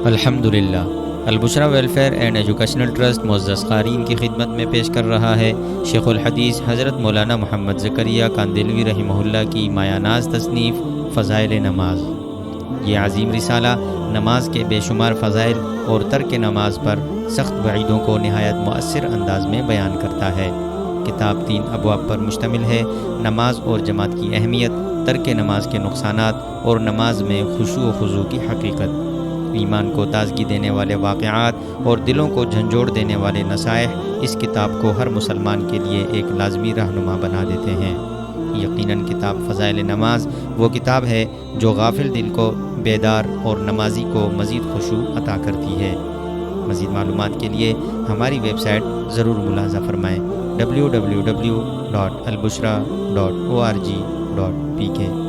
الحمدللہ البشرا welfare and educational trust معزز قارئین کی خدمت میں پیش کر رہا ہے شیخ الحدیث حضرت مولانا محمد زکریہ کاندھلوی رحمہ اللہ کی مایہ ناز تصنیف فضائل نماز۔ یہ عظیم رسالہ نماز کے بے شمار فضائل اور ترک نماز پر سخت وعیدوں کو نہایت مؤثر انداز میں بیان کرتا ہے۔ کتاب 3 ابواب پر مشتمل ہے۔ نماز اور جماعت کی اہمیت، ترک نماز کے نقصانات اور نماز میں خشوع و خضوع کی حقیقت، ایمان کو تازگی دینے والے واقعات اور دلوں کو جھنجھوڑ دینے والے نصائح اس کتاب کو ہر مسلمان کے لیے ایک لازمی رہنما بنا دیتے ہیں۔ یقیناً کتاب فضائل نماز وہ کتاب ہے جو غافل دل کو بیدار اور نمازی کو مزید خشوع عطا کرتی ہے۔ مزید معلومات کے لیے ہماری ویب سائٹ ضرور ملاحظہ فرمائیں www.albusra.org.pk